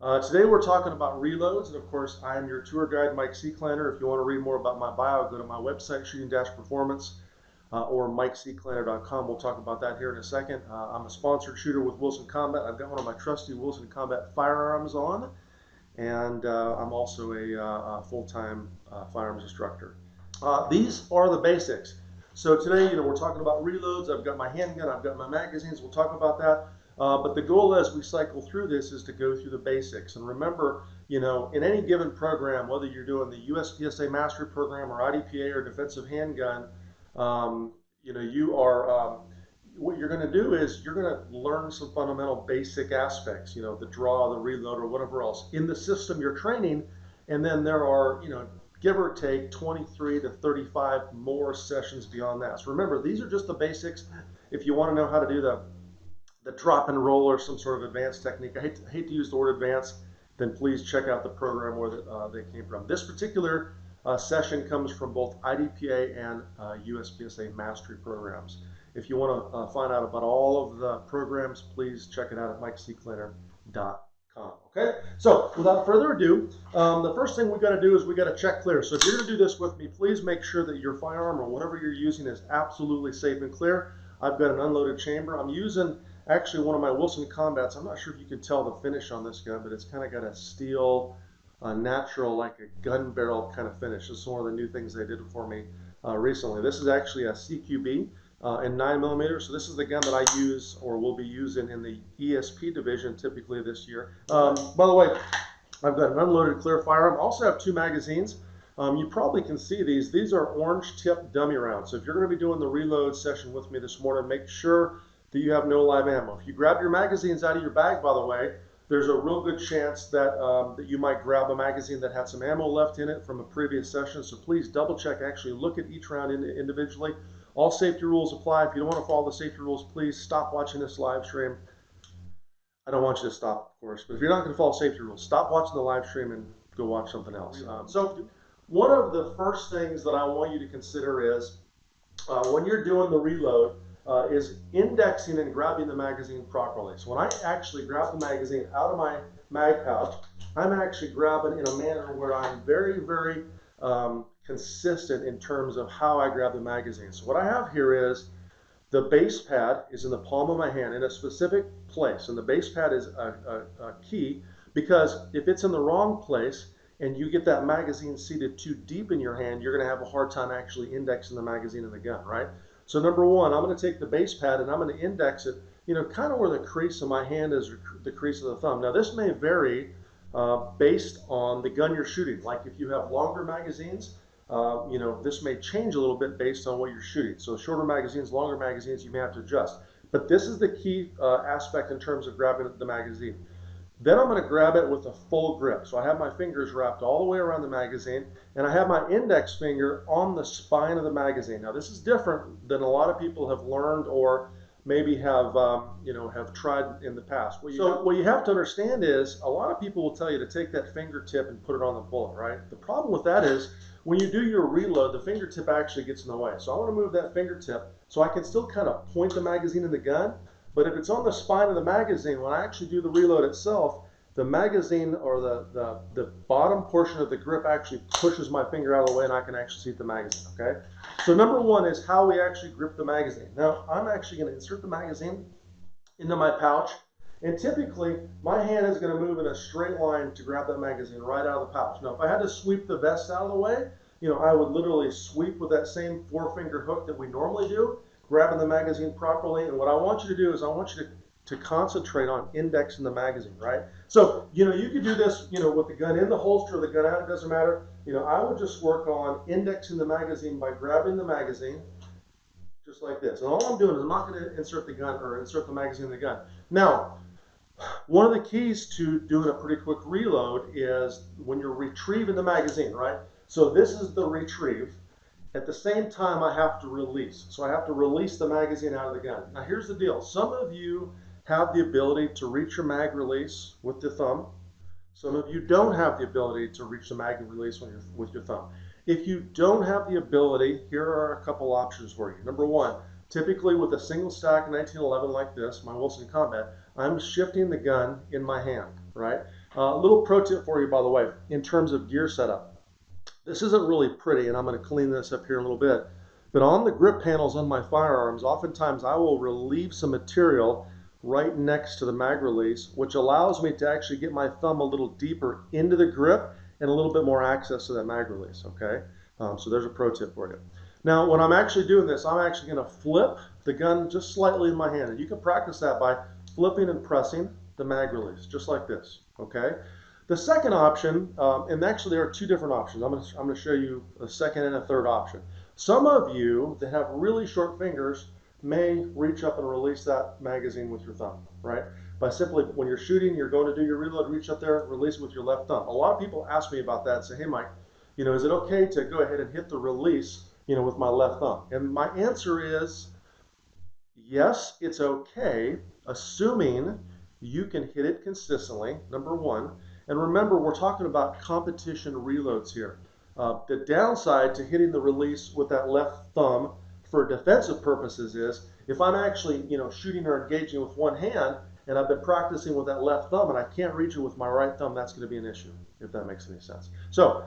Today we're talking about reloads, and of course I am your tour guide, Mike Seaclander. If you want to read more about my bio, go to my website, Shooting-Performance, or MikeSeaclander.com. We'll talk about that here in a second. I'm a sponsored shooter with Wilson Combat. I've got one of my trusty Wilson Combat firearms on, and I'm also a full-time firearms instructor. These are the basics. So today, we're talking about reloads. I've got my handgun, I've got my magazines. We'll talk about that. But the goal as we cycle through this is to go through the basics. And remember, in any given program, whether you're doing the USPSA Mastery Program or IDPA or Defensive Handgun, what you're going to do is you're going to learn some fundamental basic aspects, the draw, the reload, or whatever else in the system you're training. And then there are, give or take 23 to 35 more sessions beyond that. So remember, these are just the basics. If you want to know how to do the drop and roll or some sort of advanced technique, I hate to use the word advanced, then please check out the program where they came from. This particular session comes from both IDPA and USPSA Mastery programs. If you want to find out about all of the programs, please check it out at MikeSeaclander.com. Okay, so without further ado, the first thing we got to do is we got to check clear. So if you're going to do this with me, please make sure that your firearm or whatever you're using is absolutely safe and clear. I've got an unloaded chamber. I'm using actually one of my Wilson Combats. I'm not sure if you can tell the finish on this gun, but it's kind of got a steel, natural, like a gun barrel kind of finish. This is one of the new things they did for me recently. This is actually a CQB in 9mm. So this is the gun that I use or will be using in the ESP division typically this year. By the way, I've got an unloaded clear firearm. I also have two magazines. You probably can see these. These are orange tip dummy rounds. So if you're going to be doing the reload session with me this morning, make sure that you have no live ammo. If you grab your magazines out of your bag, by the way, there's a real good chance that, that you might grab a magazine that had some ammo left in it from a previous session. So please double check, actually look at each round individually. All safety rules apply. If you don't want to follow the safety rules, please stop watching this live stream. I don't want you to stop, of course, but if you're not going to follow safety rules, stop watching the live stream and go watch something else. So one of the first things that I want you to consider is when you're doing the reload, is indexing and grabbing the magazine properly. So when I actually grab the magazine out of my mag pouch, I'm actually grabbing in a manner where I'm very, very consistent in terms of how I grab the magazine. So what I have here is the base pad is in the palm of my hand in a specific place, and the base pad is a key, because if it's in the wrong place and you get that magazine seated too deep in your hand, you're going to have a hard time actually indexing the magazine in the gun, right? So number one, I'm going to take the base pad and I'm going to index it, kind of where the crease of my hand is, the crease of the thumb. Now this may vary based on the gun you're shooting. Like if you have longer magazines, this may change a little bit based on what you're shooting. So shorter magazines, longer magazines, you may have to adjust. But this is the key aspect in terms of grabbing the magazine. Then I'm going to grab it with a full grip. So I have my fingers wrapped all the way around the magazine, and I have my index finger on the spine of the magazine. Now this is different than a lot of people have learned or maybe have have tried in the past. What you have to understand is a lot of people will tell you to take that fingertip and put it on the bullet, right? The problem with that is when you do your reload, the fingertip actually gets in the way. So I want to move that fingertip so I can still kind of point the magazine in the gun. But if it's on the spine of the magazine, when I actually do the reload itself, the magazine or the bottom portion of the grip actually pushes my finger out of the way and I can actually see the magazine, okay? So number one is how we actually grip the magazine. Now, I'm actually going to insert the magazine into my pouch, and typically my hand is going to move in a straight line to grab that magazine right out of the pouch. Now, if I had to sweep the vest out of the way, I would literally sweep with that same four-finger hook that we normally do, grabbing the magazine properly. And what I want you to do is I want you to concentrate on indexing the magazine, right? So, you could do this, with the gun in the holster or the gun out, it doesn't matter. I would just work on indexing the magazine by grabbing the magazine just like this. And all I'm doing is I'm not going to insert the gun or insert the magazine in the gun. Now, one of the keys to doing a pretty quick reload is when you're retrieving the magazine, right? So this is the retrieve. At the same time, I have to release. So I have to release the magazine out of the gun. Now here's the deal. Some of you have the ability to reach your mag release with the thumb. Some of you don't have the ability to reach the mag release with your thumb. If you don't have the ability, here are a couple options for you. Number one, typically with a single stack 1911 like this, my Wilson Combat, I'm shifting the gun in my hand, right? Little pro tip for you, by the way, in terms of gear setup. This isn't really pretty, and I'm going to clean this up here in a little bit. But on the grip panels on my firearms, oftentimes I will relieve some material right next to the mag release, which allows me to actually get my thumb a little deeper into the grip and a little bit more access to that mag release, okay? So there's a pro tip for you. Now, when I'm actually doing this, I'm actually going to flip the gun just slightly in my hand. And you can practice that by flipping and pressing the mag release, just like this, okay? The second option, and actually there are two different options. I'm going to show you a second and a third option. Some of you that have really short fingers may reach up and release that magazine with your thumb, right? By simply, when you're shooting, you're going to do your reload, reach up there, release it with your left thumb. A lot of people ask me about that and say, hey, Mike, is it okay to go ahead and hit the release, with my left thumb? And my answer is yes, it's okay, assuming you can hit it consistently, number one. And remember, we're talking about competition reloads here. The downside to hitting the release with that left thumb for defensive purposes is if I'm actually, shooting or engaging with one hand and I've been practicing with that left thumb and I can't reach it with my right thumb, that's going to be an issue, if that makes any sense. So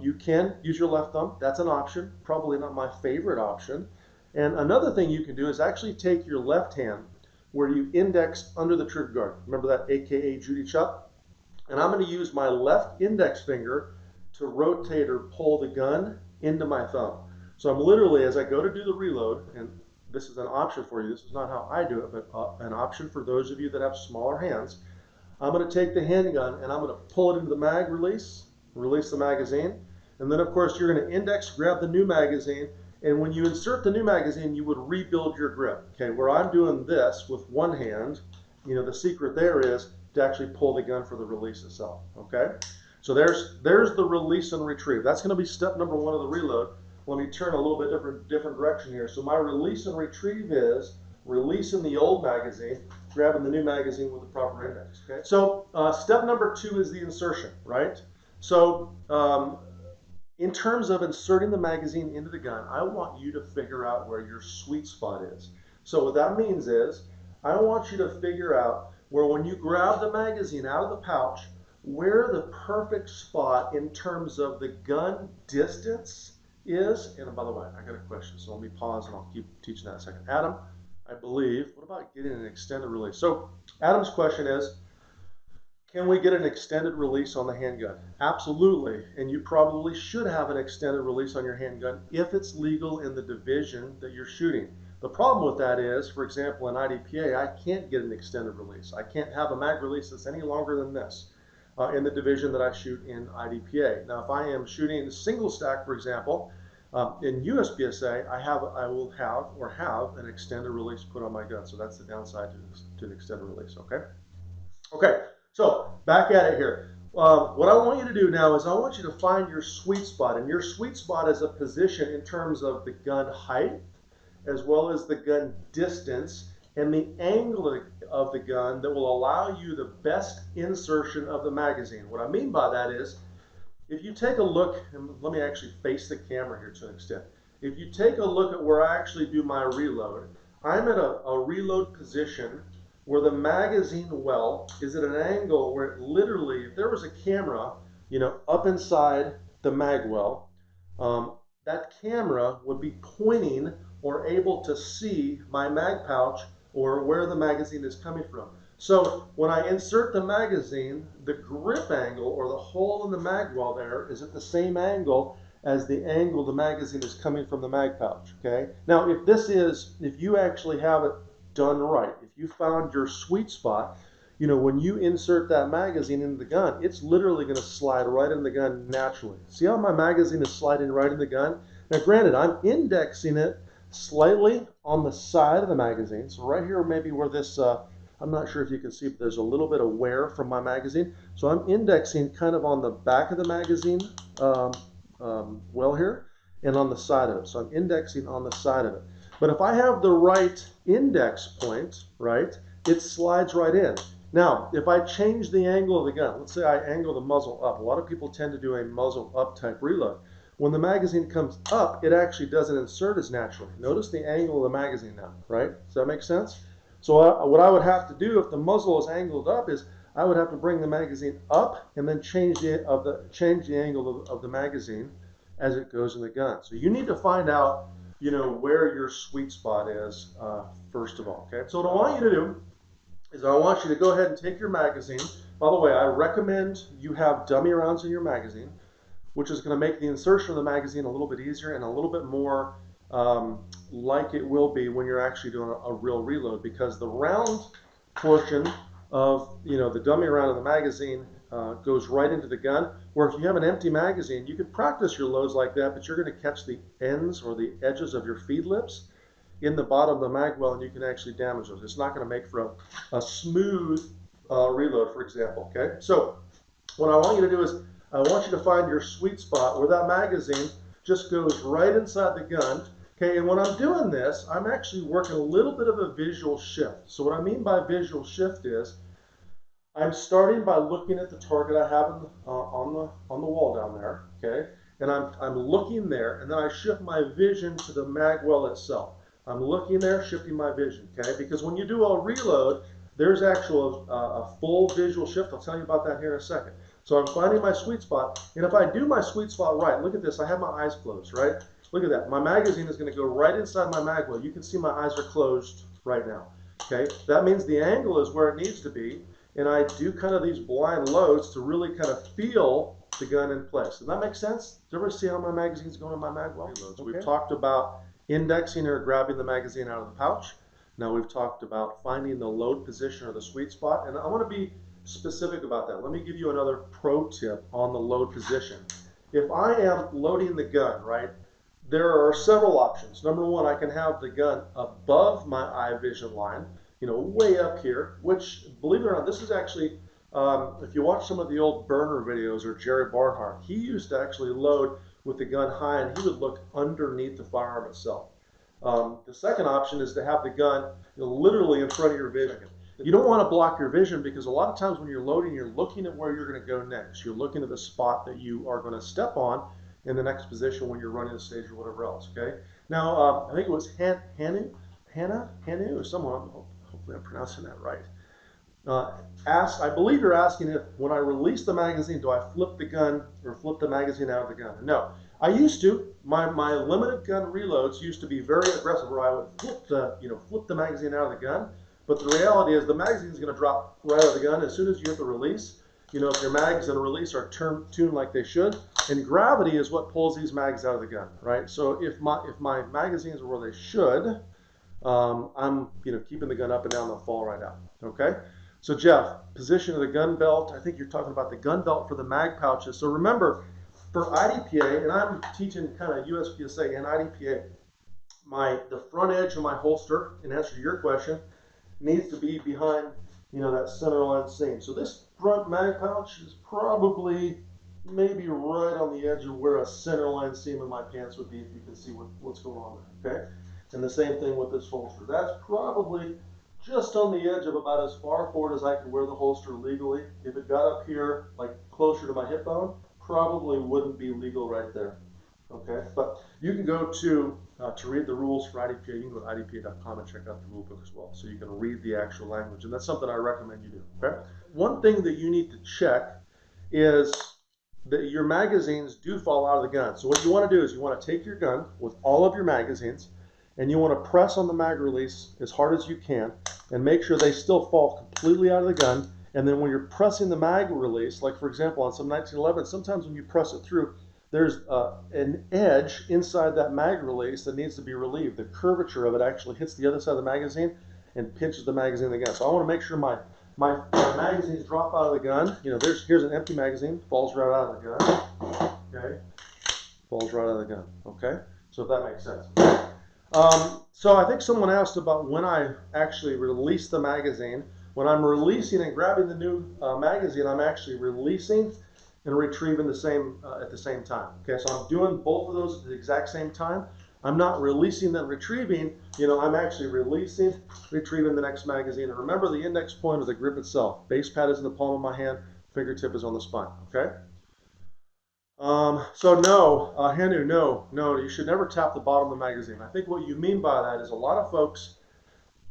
you can use your left thumb. That's an option, probably not my favorite option. And another thing you can do is actually take your left hand where you index under the trigger guard. Remember that AKA Judy Chuck? And I'm going to use my left index finger to rotate or pull the gun into my thumb. So I'm literally, as I go to do the reload, and this is an option for you, this is not how I do it, but an option for those of you that have smaller hands, I'm going to take the handgun and I'm going to pull it into the mag release the magazine, and then of course you're going to index, grab the new magazine, and when you insert the new magazine, you would rebuild your grip. Okay, where I'm doing this with one hand, the secret there is to actually pull the gun for the release itself, okay? So there's the release and retrieve. That's gonna be step number one of the reload. Let me turn a little bit different direction here. So my release and retrieve is releasing the old magazine, grabbing the new magazine with the proper index, okay? So step number two is the insertion, right? So in terms of inserting the magazine into the gun, I want you to figure out where your sweet spot is. So what that means is I want you to figure out where when you grab the magazine out of the pouch, where the perfect spot in terms of the gun distance is. And by the way, I got a question, so let me pause and I'll keep teaching that in a second. Adam, I believe, what about getting an extended release? So Adam's question is, can we get an extended release on the handgun? Absolutely, and you probably should have an extended release on your handgun if it's legal in the division that you're shooting. The problem with that is, for example, in IDPA, I can't get an extended release. I can't have a mag release that's any longer than this in the division that I shoot in IDPA. Now, if I am shooting single stack, for example, in USPSA, I will have an extended release put on my gun. So that's the downside to an extended release, okay? Okay, so back at it here. What I want you to do now is I want you to find your sweet spot. And your sweet spot is a position in terms of the gun height, as well as the gun distance and the angle of the gun that will allow you the best insertion of the magazine. What I mean by that is, if you take a look, and let me actually face the camera here to an extent. If you take a look at where I actually do my reload, I'm at a reload position where the magazine well is at an angle where it literally, if there was a camera, up inside the mag well, that camera would be pointing or able to see my mag pouch or where the magazine is coming from. So when I insert the magazine, the grip angle or the hole in the mag well there is at the same angle as the angle the magazine is coming from the mag pouch, okay? Now, if you actually have it done right, if you found your sweet spot, when you insert that magazine into the gun, it's literally going to slide right in the gun naturally. See how my magazine is sliding right in the gun? Now, granted, I'm indexing it slightly on the side of the magazine. So right here, maybe where this, I'm not sure if you can see, but there's a little bit of wear from my magazine. So I'm indexing kind of on the back of the magazine well here and on the side of it. So I'm indexing on the side of it. But if I have the right index point, right, it slides right in. Now, if I change the angle of the gun, let's say I angle the muzzle up. A lot of people tend to do a muzzle up type reload. When the magazine comes up, it actually doesn't insert as naturally. Notice the angle of the magazine now, right? Does that make sense? So what I would have to do if the muzzle is angled up is I would have to bring the magazine up and then change the angle of the magazine as it goes in the gun. So you need to find out, where your sweet spot is first of all. Okay. So what I want you to do is I want you to go ahead and take your magazine. By the way, I recommend you have dummy rounds in your magazine, which is going to make the insertion of the magazine a little bit easier and a little bit more like it will be when you're actually doing a real reload, because the round portion of the dummy round of the magazine goes right into the gun. Where if you have an empty magazine, you could practice your loads like that, but you're going to catch the ends or the edges of your feed lips in the bottom of the mag well, and you can actually damage those. It's not going to make for a smooth reload, for example. Okay, so what I want you to do is I want you to find your sweet spot where that magazine just goes right inside the gun. Okay, and when I'm doing this, I'm actually working a little bit of a visual shift. So what I mean by visual shift is I'm starting by looking at the target I have on the wall down there. Okay, and I'm looking there, and then I shift my vision to the mag well itself. I'm looking there, shifting my vision. Okay, because when you do a reload, there's actual a full visual shift. I'll tell you about that here in a second. So I'm finding my sweet spot, and if I do my sweet spot right, look at this, I have my eyes closed, right? Look at that. My magazine is going to go right inside my mag well. You can see my eyes are closed right now. Okay, that means the angle is where it needs to be, and I do kind of these blind loads to really kind of feel the gun in place. Does that make sense? Do you ever see how my magazine's going in my mag well? Okay. We've talked about indexing or grabbing the magazine out of the pouch. Now we've talked about finding the load position or the sweet spot, and I want to be specific about that. Let me give you another pro tip on the load position. If I am loading the gun, right, there are several options. Number one, I can have the gun above my eye vision line, way up here, which, believe it or not, this is actually, if you watch some of the old burner videos or Jerry Barnhart, he used to actually load with the gun high, and he would look underneath the firearm itself. The second option is to have the gun literally in front of your vision. You don't want to block your vision, because a lot of times when you're loading, you're looking at where you're going to go next. You're looking at the spot that you are going to step on in the next position when you're running the stage or whatever else. Okay. Now, I think it was Hanu, or someone, hopefully I'm pronouncing that right, I believe you're asking if when I release the magazine, do I flip the gun or flip the magazine out of the gun? No, I used to. My limited gun reloads used to be very aggressive, where I would flip the magazine out of the gun. But the reality is the magazine is going to drop right out of the gun as soon as you hit the release. If your mags and release are tuned like they should, and gravity is what pulls these mags out of the gun, right? So if my magazines are where they should, I'm keeping the gun up and down, they'll fall right out. Okay. So Jeff, position of the gun belt. I think you're talking about the gun belt for the mag pouches. So remember, for IDPA, and I'm teaching kind of USPSA and IDPA, the front edge of my holster, in answer to your question, needs to be behind, that center line seam. So this front mag pouch is probably maybe right on the edge of where a center line seam in my pants would be, if you can see what's going on there. Okay, and the same thing with this holster. That's probably just on the edge of about as far forward as I can wear the holster legally. If it got up here, like closer to my hip bone, probably wouldn't be legal right there. Okay, but you can go to read the rules for IDPA, you can go to idpa.com and check out the rule book as well, so you can read the actual language, and that's something I recommend you do. Okay, one thing that you need to check is that your magazines do fall out of the gun. So what you want to do is you want to take your gun with all of your magazines, and you want to press on the mag release as hard as you can, and make sure they still fall completely out of the gun. And then when you're pressing the mag release, like for example on some 1911, sometimes when you press it through, there's an edge inside that mag release that needs to be relieved. The curvature of it actually hits the other side of the magazine and pinches the magazine again. So I want to make sure my magazines drop out of the gun. Here's an empty magazine, falls right out of the gun. Okay, falls right out of the gun. Okay, so if that makes sense. So I think someone asked about when I actually release the magazine. When I'm releasing and grabbing the new magazine, I'm actually releasing and retrieving at the same time. Okay, so I'm doing both of those at the exact same time. I'm not releasing then retrieving. I'm actually releasing, retrieving the next magazine. And remember the index point of the grip itself. Base pad is in the palm of my hand. Fingertip is on the spine. Okay. So no, Hanu, no, you should never tap the bottom of the magazine. I think what you mean by that is a lot of folks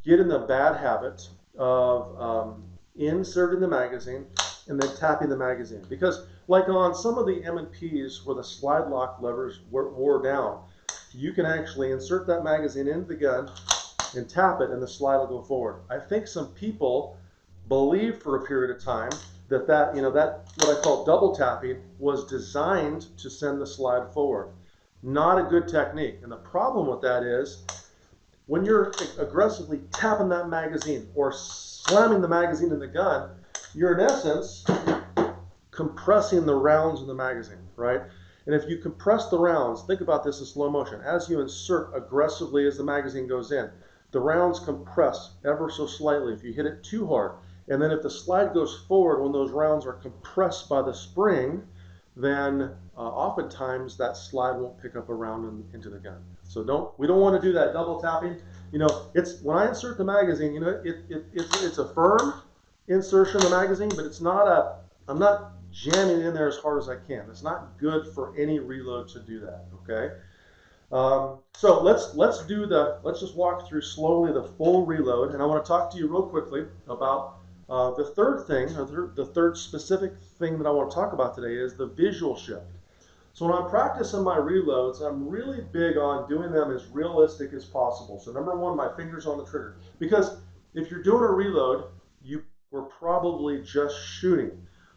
get in the bad habit of inserting the magazine, and then tapping the magazine. Because like on some of the M&Ps where the slide lock levers wore down, you can actually insert that magazine into the gun and tap it and the slide will go forward. I think some people believed for a period of time that that what I call double tapping was designed to send the slide forward. Not a good technique. And the problem with that is when you're aggressively tapping that magazine or slamming the magazine in the gun, you're in essence compressing the rounds in the magazine, right? And if you compress the rounds, think about this in slow motion. As you insert aggressively as the magazine goes in, the rounds compress ever so slightly if you hit it too hard. And then if the slide goes forward when those rounds are compressed by the spring, then oftentimes that slide won't pick up a round into the gun. So we don't want to do that double tapping. It's when I insert the magazine, it's a firm insertion of the magazine, but I'm not jamming it in there as hard as I can. It's not good for any reload to do that, okay? So let's just walk through slowly the full reload, and I want to talk to you real quickly about the third thing, or the third specific thing that I want to talk about today is the visual shift. So when I'm practicing my reloads, I'm really big on doing them as realistic as possible. So number one, my finger's on the trigger. Because if you're doing a reload, you were probably just shooting.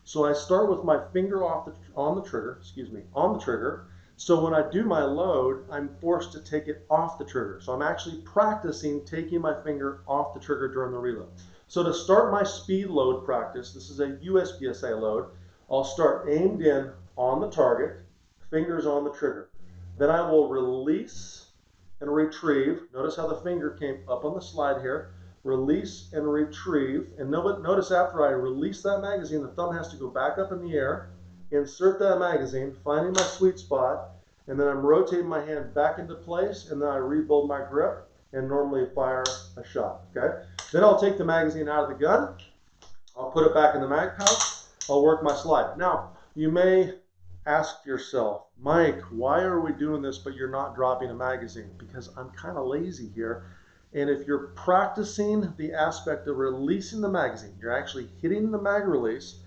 So I start with my finger on the trigger. So when I do my load, I'm forced to take it off the trigger. So I'm actually practicing taking my finger off the trigger during the reload. So to start my speed load practice, this is a USPSA load, I'll start aimed in on the target, fingers on the trigger. Then I will release and retrieve. Notice how the finger came up on the slide here. Release and retrieve. And notice after I release that magazine, the thumb has to go back up in the air, insert that magazine, finding my sweet spot, and then I'm rotating my hand back into place, and then I rebuild my grip and normally fire a shot, okay? Then I'll take the magazine out of the gun. I'll put it back in the mag pouch. I'll work my slide. Now, you may ask yourself, Mike, why are we doing this but you're not dropping a magazine? Because I'm kind of lazy here. And if you're practicing the aspect of releasing the magazine, you're actually hitting the mag release,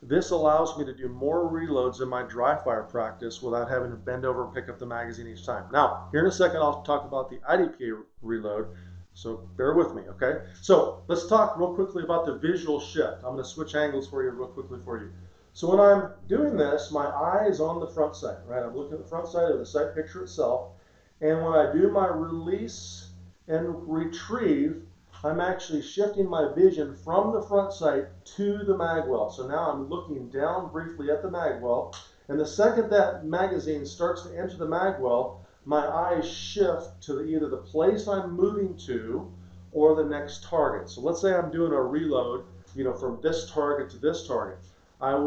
this allows me to do more reloads in my dry fire practice without having to bend over and pick up the magazine each time. Now, here in a second, I'll talk about the IDPA reload, so bear with me, okay? So let's talk real quickly about the visual shift. I'm going to switch angles for you real quickly for you. So when I'm doing this, my eye is on the front sight, right? I'm looking at the front sight of the sight picture itself. And when I do my release and retrieve, I'm actually shifting my vision from the front sight to the mag well. So now I'm looking down briefly at the mag well. And the second that magazine starts to enter the mag well, my eyes shift to either the place I'm moving to or the next target. So let's say I'm doing a reload, from this target to this target. I'll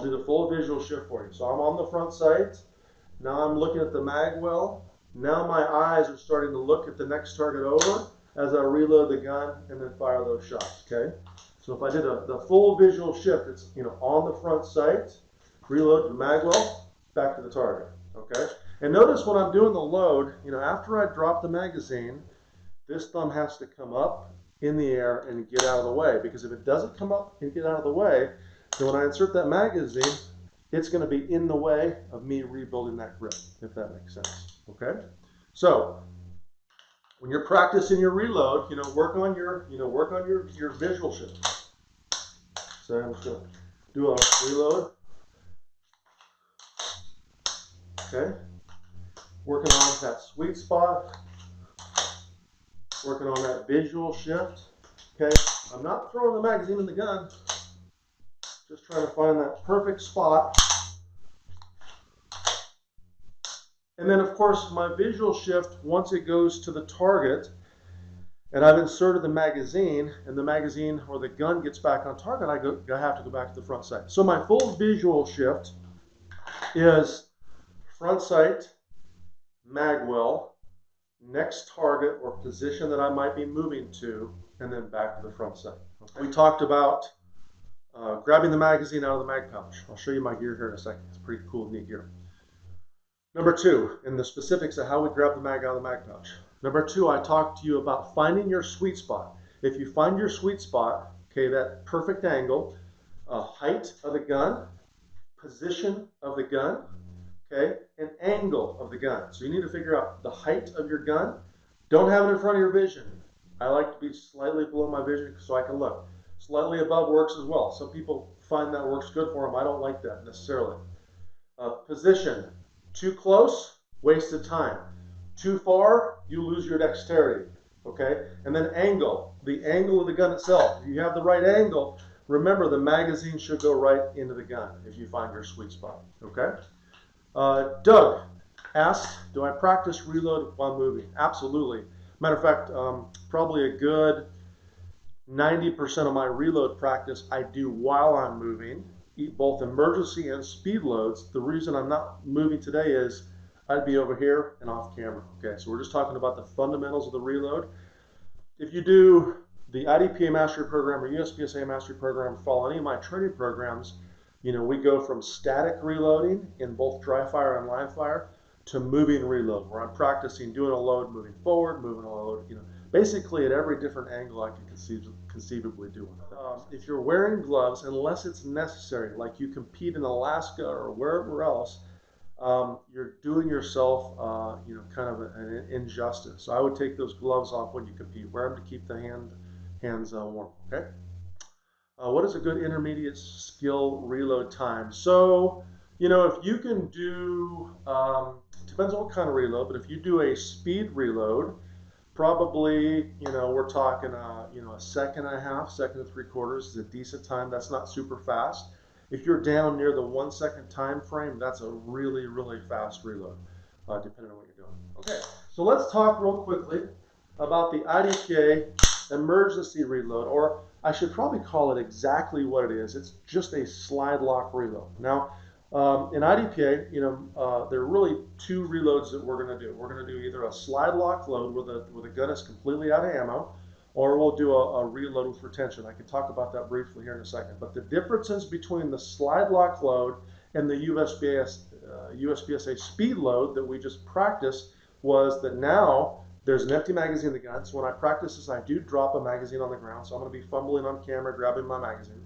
do the full visual shift for you. So I'm on the front sight. Now I'm looking at the mag well. Now my eyes are starting to look at the next target over as I reload the gun and then fire those shots, okay? So if I did the full visual shift, it's, on the front sight, reload to the mag well, back to the target, okay? And notice when I'm doing the load, after I drop the magazine, this thumb has to come up in the air and get out of the way, because if it doesn't come up and get out of the way, then when I insert that magazine, it's going to be in the way of me rebuilding that grip, if that makes sense, okay? So when you're practicing your reload, work on your visual shift. So I'm just going to do a reload, okay? Working on that sweet spot, working on that visual shift, okay? I'm not throwing the magazine in the gun, just trying to find that perfect spot. And then, of course, my visual shift, once it goes to the target, and I've inserted the magazine, and the magazine or the gun gets back on target, I have to go back to the front sight. So my full visual shift is front sight, mag well, next target or position that I might be moving to, and then back to the front sight. Okay. We talked about grabbing the magazine out of the mag pouch. I'll show you my gear here in a second. It's pretty cool, neat gear. Number two, in the specifics of how we grab the mag out of the mag pouch. Number two, I talked to you about finding your sweet spot. If you find your sweet spot, okay, that perfect angle, height of the gun, position of the gun, okay, and angle of the gun. So you need to figure out the height of your gun. Don't have it in front of your vision. I like to be slightly below my vision so I can look. Slightly above works as well. Some people find that works good for them. I don't like that necessarily. Position. Too close, waste of time. Too far, you lose your dexterity. Okay? And then angle. The angle of the gun itself. If you have the right angle, remember the magazine should go right into the gun if you find your sweet spot. Okay? Doug asked, do I practice reload while moving? Absolutely. Matter of fact, probably a good 90% of my reload practice I do while I'm moving, both emergency and speed loads. The reason I'm not moving today is I'd be over here and off camera. Okay, so we're just talking about the fundamentals of the reload. If you do the IDPA Mastery Program or USPSA Mastery Program, follow any of my training programs, you know, we go from static reloading in both dry fire and live fire to moving reload, where I'm practicing doing a load, moving forward, moving a load, you know, basically at every different angle I can conceivably do it. If you're wearing gloves, unless it's necessary, like you compete in Alaska or wherever else, you're doing yourself, you know, kind of an injustice. So I would take those gloves off when you compete. Wear them to keep the hands warm. Okay. What is a good intermediate skill reload time? So, you know, if you can do, depends on what kind of reload, but if you do a speed reload, probably, you know, we're talking, you know, a second and a half, second and 3/4 is a decent time. That's not super fast. If you're down near the 1 second time frame, that's a really, really fast reload, depending on what you're doing. Okay, so let's talk real quickly about the IDPA emergency reload, or I should probably call it exactly what it is. It's just a slide lock reload. Now, in IDPA, you know, there are really two reloads that we're going to do. We're going to do either a slide lock load where the gun is completely out of ammo, or we'll do a reload with retention. I can talk about that briefly here in a second. But the differences between the slide lock load and the USPSA speed load that we just practiced was that now there's an empty magazine in the gun. So when I practice this, I do drop a magazine on the ground. So I'm going to be fumbling on camera, grabbing my magazine.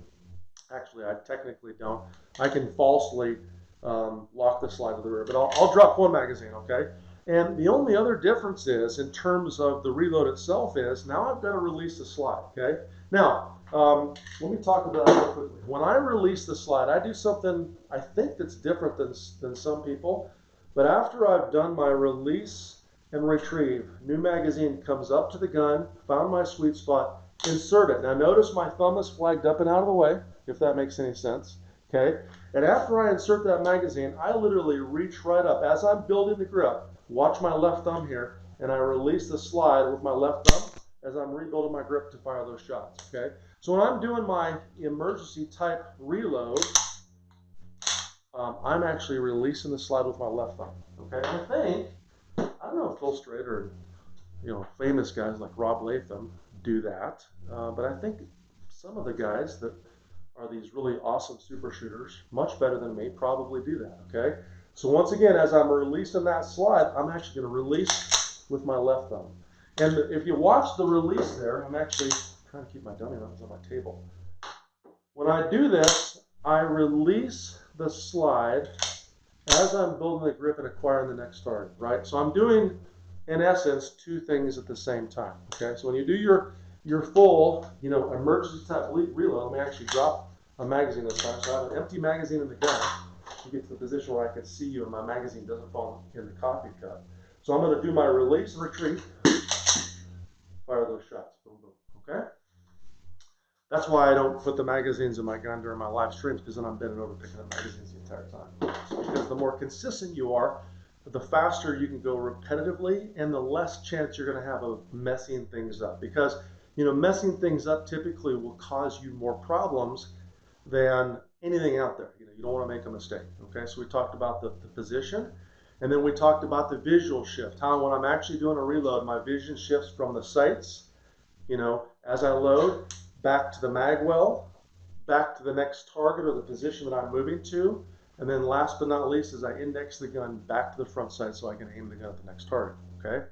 Actually, I technically don't. I can falsely lock the slide to the rear, but I'll drop one magazine, okay? And the only other difference is, in terms of the reload itself, is now I've got to release the slide, okay? Now, let me talk about that real quickly. When I release the slide, I do something I think that's different than some people, but after I've done my release and retrieve, new magazine comes up to the gun, found my sweet spot, insert it. Now notice my thumb is flagged up and out of the way, if that makes any sense, okay? And after I insert that magazine, I literally reach right up. As I'm building the grip, watch my left thumb here, and I release the slide with my left thumb as I'm rebuilding my grip to fire those shots, okay? So when I'm doing my emergency type reload, I'm actually releasing the slide with my left thumb, okay? And I don't know if Phil Strader or, you know, famous guys like Rob Latham do that, but I think some of the guys that are these really awesome super shooters, much better than me, probably do that, okay? So once again, as I'm releasing that slide, I'm actually going to release with my left thumb. And if you watch the release there, I'm actually trying to keep my dummy knives on my table. When I do this, I release the slide as I'm building the grip and acquiring the next target, right? So I'm doing, in essence, two things at the same time, okay? So when you do your full, you know, emergency type reload, let me actually drop a magazine this time. So I have an empty magazine in the gun to get to the position where I can see you and my magazine doesn't fall in the coffee cup. So I'm going to do my release and retreat, fire those shots, boom, boom, okay? That's why I don't put the magazines in my gun during my live streams, because then I'm bending over picking up magazines the entire time. Because the more consistent you are, the faster you can go repetitively, and the less chance you're going to have of messing things up. Because, you know, messing things up typically will cause you more problems than anything out there. You know, you don't want to make a mistake. Okay, so we talked about the position, and then we talked about the visual shift. How when I'm actually doing a reload, my vision shifts from the sights, you know, as I load, back to the mag well, back to the next target or the position that I'm moving to, and then last but not least is I index the gun back to the front sight so I can aim the gun at the next target, okay?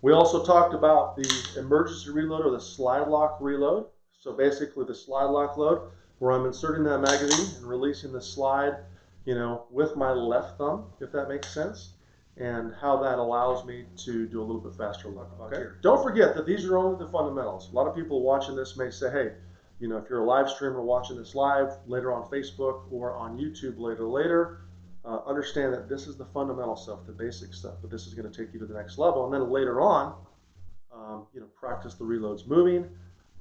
We also talked about the emergency reload or the slide lock reload. So basically the slide lock load, where I'm inserting that magazine and releasing the slide, with my left thumb, if that makes sense, and how that allows me to do a little bit faster look. Okay. Don't forget that these are only the fundamentals. A lot of people watching this may say, hey, if you're a live streamer watching this live later on Facebook or on YouTube later, understand that this is the fundamental stuff, the basic stuff, but this is going to take you to the next level. And then later on, practice the reloads moving,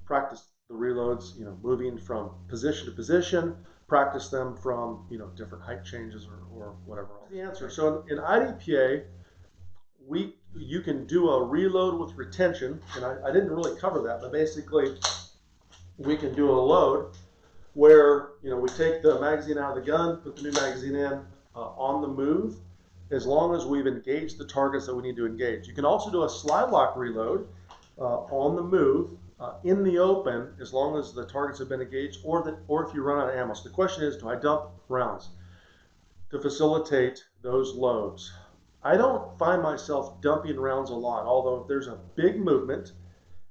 practice the reloads, moving from position to position, practice them from, different height changes or whatever else. The answer. So in IDPA, you can do a reload with retention, and I didn't really cover that, but basically we can do a load where, we take the magazine out of the gun, put the new magazine in on the move, as long as we've engaged the targets that we need to engage. You can also do a slide lock reload on the move, in the open, as long as the targets have been engaged, or if you run out of ammo. So the question is, do I dump rounds to facilitate those loads? I don't find myself dumping rounds a lot, although if there's a big movement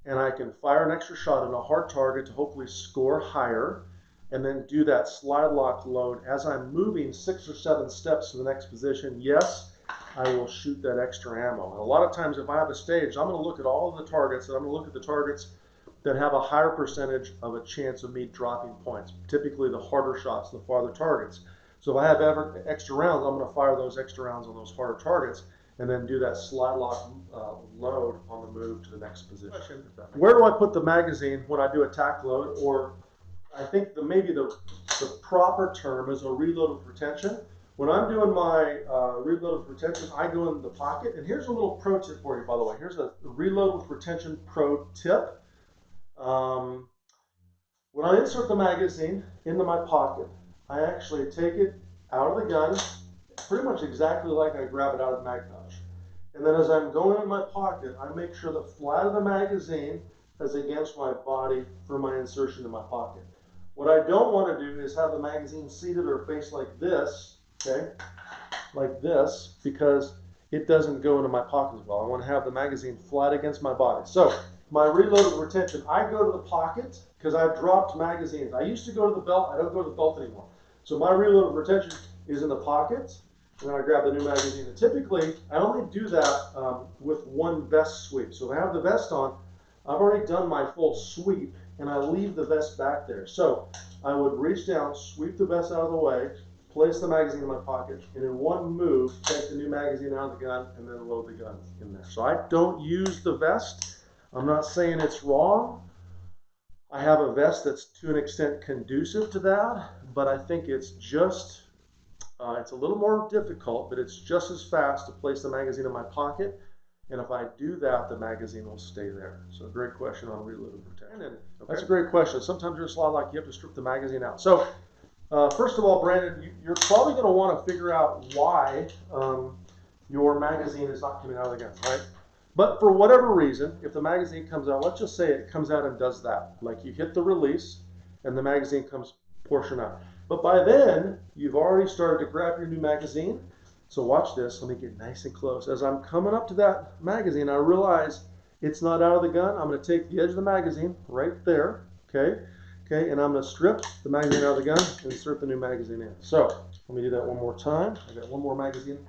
and I can fire an extra shot on a hard target to hopefully score higher, and then do that slide lock load as I'm moving 6 or 7 steps to the next position, yes, I will shoot that extra ammo. And a lot of times if I have a stage, I'm going to look at all of the targets, and I'm going to look at the targets that have a higher percentage of a chance of me dropping points, typically the harder shots, the farther targets. So if I have extra rounds, I'm going to fire those extra rounds on those harder targets, and then do that slide lock load on the move to the next position. Where do I put the magazine when I do a tack load? Or I think maybe the proper term is a reload with retention. When I'm doing my reload with retention, I go in the pocket. And here's a little pro tip for you, by the way. Here's a reload with retention pro tip. When I insert the magazine into my pocket, I actually take it out of the gun, pretty much exactly like I grab it out of the mag pouch. And then as I'm going in my pocket, I make sure the flat of the magazine is against my body for my insertion in my pocket. What I don't want to do is have the magazine seated or faced like this, okay, like this, because it doesn't go into my pocket as well. I want to have the magazine flat against my body. So my reload with retention, I go to the pocket because I've dropped magazines. I used to go to the belt. I don't go to the belt anymore. So my reload with retention is in the pocket, and then I grab the new magazine. And typically, I only do that with one vest sweep. So if I have the vest on, I've already done my full sweep, and I leave the vest back there. So I would reach down, sweep the vest out of the way, place the magazine in my pocket, and in one move, take the new magazine out of the gun, and then load the gun in there. So I don't use the vest. I'm not saying it's wrong. I have a vest that's to an extent conducive to that, but I think it's just, it's a little more difficult, but it's just as fast to place the magazine in my pocket. And if I do that, the magazine will stay there. So great question on reload protection. Okay. That's a great question. Sometimes you're a slide lock, you have to strip the magazine out. So first of all, Brandon, you're probably going to want to figure out why your magazine is not coming out of the gun, right? But for whatever reason, if the magazine comes out, let's just say it comes out and does that. Like you hit the release and the magazine comes portion out. But by then, you've already started to grab your new magazine. So watch this. Let me get nice and close. As I'm coming up to that magazine, I realize it's not out of the gun. I'm going to take the edge of the magazine right there, okay, and I'm going to strip the magazine out of the gun and insert the new magazine in. So let me do that one more time. I got one more magazine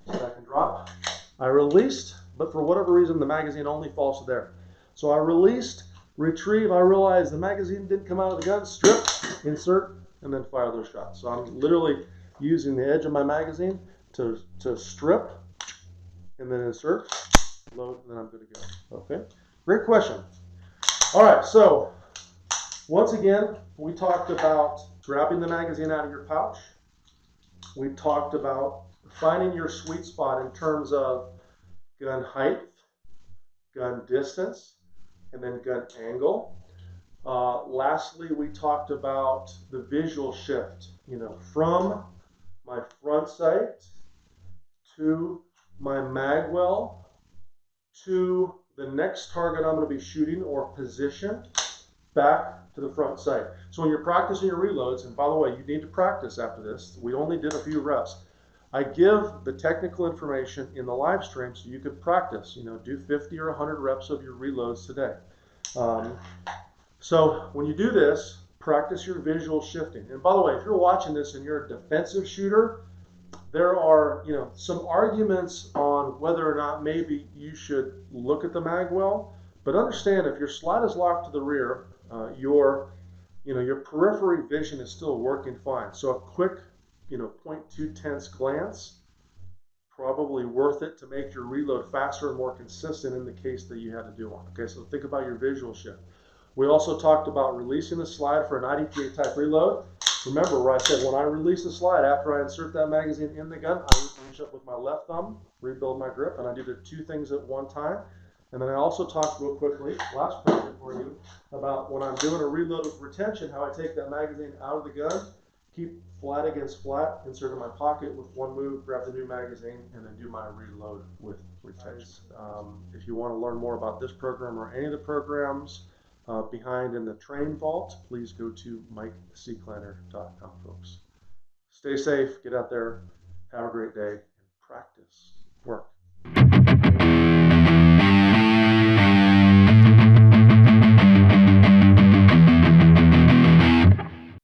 that I can drop. I released, but for whatever reason, the magazine only falls to there. So I released, retrieve. I realized the magazine didn't come out of the gun. Strip, insert, and then fire those shots. So I'm literally using the edge of my magazine to strip, and then insert, load, and then I'm good to go. Okay, great question. All right, so once again, we talked about grabbing the magazine out of your pouch. We talked about finding your sweet spot in terms of gun height, gun distance, and then gun angle. Lastly, we talked about the visual shift, from my front sight to my mag well to the next target I'm going to be shooting or position back to the front sight. So when you're practicing your reloads, and by the way, you need to practice after this. We only did a few reps. I give the technical information in the live stream so you could practice, do 50 or 100 reps of your reloads today. So when you do this, practice your visual shifting. And by the way, if you're watching this and you're a defensive shooter, there are, some arguments on whether or not maybe you should look at the mag well. But understand, if your slide is locked to the rear, your periphery vision is still working fine. So a quick, 0.2 tenths glance, probably worth it to make your reload faster and more consistent in the case that you had to do one. Okay, so think about your visual shift. We also talked about releasing the slide for an IDPA type reload. Remember where I said when I release the slide, after I insert that magazine in the gun, I reach up with my left thumb, rebuild my grip, and I do the two things at one time. And then I also talked real quickly, last question for you, about when I'm doing a reload with retention, how I take that magazine out of the gun, keep flat against flat, insert in my pocket with one move, grab the new magazine, and then do my reload with retention. If you want to learn more about this program or any of the programs behind in the train vault, please go to MikeCkleiner.com, folks. Stay safe, get out there, have a great day, and practice work.